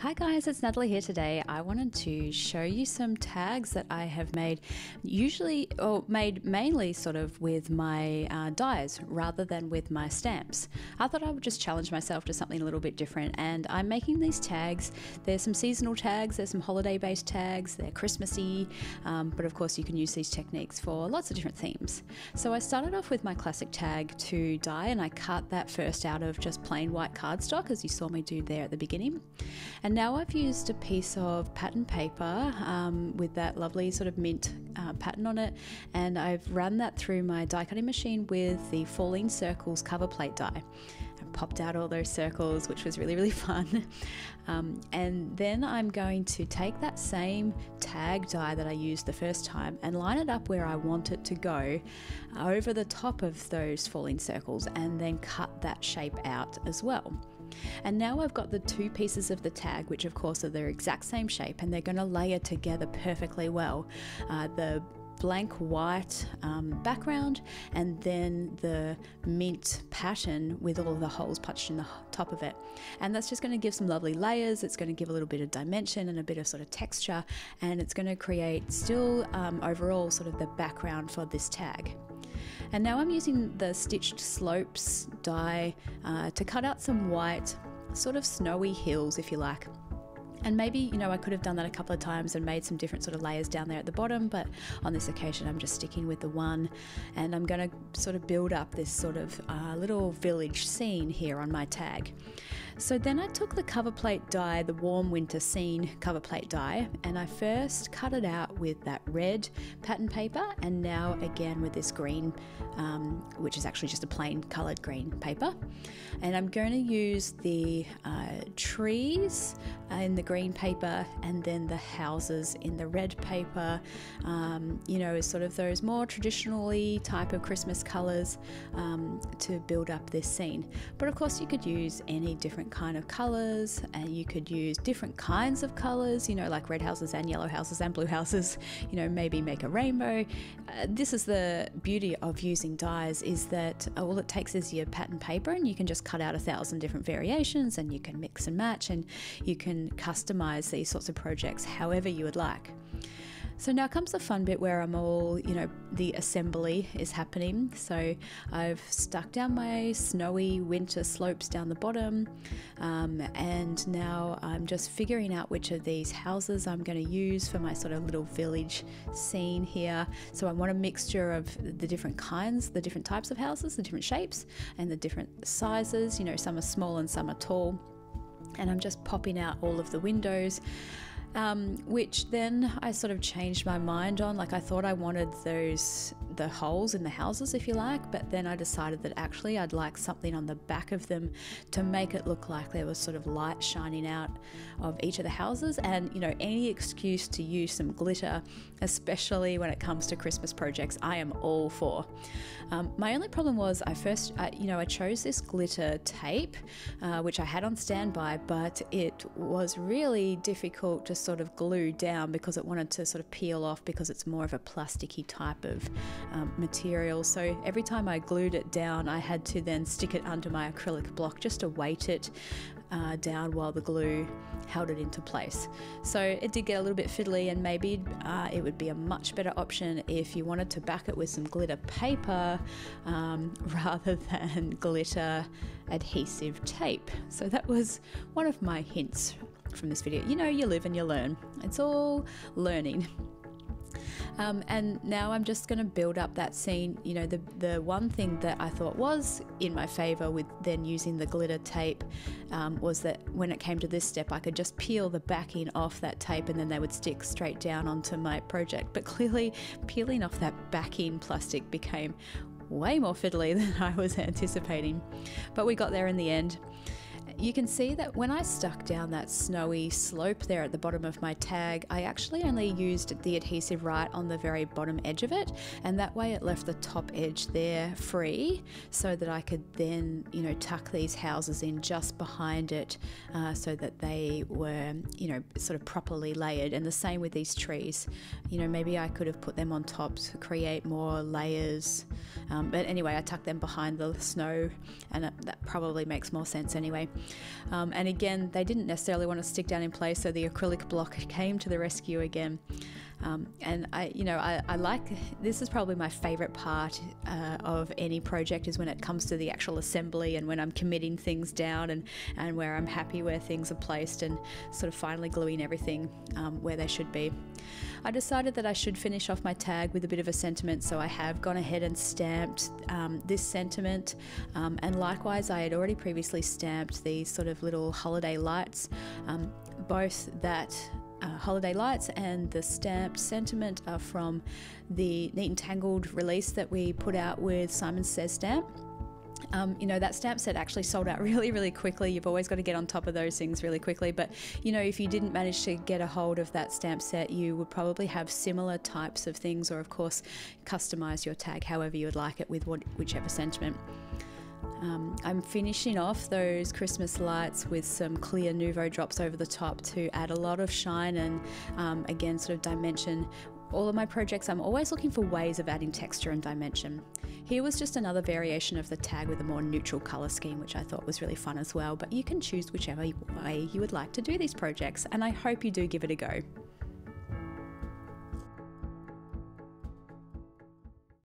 Hi guys, it's Natalie here today. I wanted to show you some tags that I have made mainly sort of with my dies rather than with my stamps. I thought I would just challenge myself to something a little bit different, and I'm making these tags. There's some seasonal tags, there's some holiday based tags, they're Christmassy, but of course you can use these techniques for lots of different themes. So I started off with my classic tag to die, and I cut that first out of just plain white cardstock as you saw me do there at the beginning. And now I've used a piece of pattern paper with that lovely sort of mint pattern on it, and I've run that through my die cutting machine with the Falling Circles cover plate die. I popped out all those circles, which was really fun. And then I'm going to take that same tag die that I used the first time and line it up where I want it to go over the top of those falling circles, and then cut that shape out as well. And now I've got the two pieces of the tag, which of course are their exact same shape, and they're going to layer together perfectly well. The blank white background, and then the mint pattern with all of the holes punched in the top of it. And that's just going to give some lovely layers. It's going to give a little bit of dimension and a bit of sort of texture, and it's going to create still overall sort of the background for this tag. And now I'm using the Stitched Slopes die to cut out some white, sort of snowy hills, if you like. And maybe, you know, I could have done that a couple of times and made some different sort of layers down there at the bottom, but on this occasion I'm just sticking with the one, and I'm going to sort of build up this sort of little village scene here on my tag. So then I took the cover plate die, the Warm Winter Scene cover plate die, and I first cut it out with that red pattern paper, and now again with this green, which is actually just a plain coloured green paper. And I'm going to use the trees in the green paper, and then the houses in the red paper, you know, sort of those more traditionally type of Christmas colours to build up this scene. But of course you could use any different kind of colours, and you could use different kinds of colours, you know, like red houses and yellow houses and blue houses, you know, maybe make a rainbow. This is the beauty of using dies, is that all it takes is your pattern paper, and you can just cut out 1,000 different variations, and you can mix and match, and you can customize these sorts of projects however you would like. So now comes the fun bit where I'm all, you know, the assembly is happening. So I've stuck down my snowy winter slopes down the bottom, and now I'm just figuring out which of these houses I'm going to use for my sort of little village scene here. So I want a mixture of the different kinds, the different types of houses, the different shapes and the different sizes. You know, some are small and some are tall. And I'm just popping out all of the windows, which then I sort of changed my mind on. Like, I thought I wanted the holes in the houses, if you like, but then I decided that actually I'd like something on the back of them to make it look like there was sort of light shining out of each of the houses. And, you know, any excuse to use some glitter, especially when it comes to Christmas projects, I am all for. My only problem was I chose this glitter tape, which I had on standby, but it was really difficult to sort of glue down because it wanted to sort of peel off, because it's more of a plasticky type of material. So every time I glued it down, I had to then stick it under my acrylic block just to weight it down while the glue held it into place. So it did get a little bit fiddly, and maybe it would be a much better option if you wanted to back it with some glitter paper rather than glitter adhesive tape. So that was one of my hints from this video. You know, you live and you learn. It's all learning. And now I'm just going to build up that scene. You know, the one thing that I thought was in my favour with then using the glitter tape was that when it came to this step, I could just peel the backing off that tape, and then they would stick straight down onto my project. But clearly peeling off that backing plastic became way more fiddly than I was anticipating. But we got there in the end. You can see that when I stuck down that snowy slope there at the bottom of my tag, I actually only used the adhesive right on the very bottom edge of it, and that way it left the top edge there free, so that I could then, you know, tuck these houses in just behind it, so that they were, you know, sort of properly layered. And the same with these trees. You know, maybe I could have put them on top to create more layers, but anyway, I tucked them behind the snow, and that probably makes more sense anyway. And again, they didn't necessarily want to stick down in place, so the acrylic block came to the rescue again. And I like, this is probably my favorite part of any project, is when it comes to the actual assembly and when I'm committing things down and where I'm happy where things are placed and sort of finally gluing everything where they should be. I decided that I should finish off my tag with a bit of a sentiment, so I have gone ahead and stamped this sentiment, and likewise I had already previously stamped these sort of little holiday lights. Both that holiday lights and the stamped sentiment are from the Neat and Tangled release that we put out with Simon Says Stamp. That stamp set actually sold out really, really quickly. You've always got to get on top of those things really quickly. But, if you didn't manage to get a hold of that stamp set, you would probably have similar types of things, or of course, customize your tag however you would like it with whichever sentiment. I'm finishing off those Christmas lights with some clear Nuvo drops over the top to add a lot of shine and, again, sort of dimension. All of my projects, I'm always looking for ways of adding texture and dimension. Here was just another variation of the tag with a more neutral colour scheme, which I thought was really fun as well, but you can choose whichever way you would like to do these projects, and I hope you do give it a go.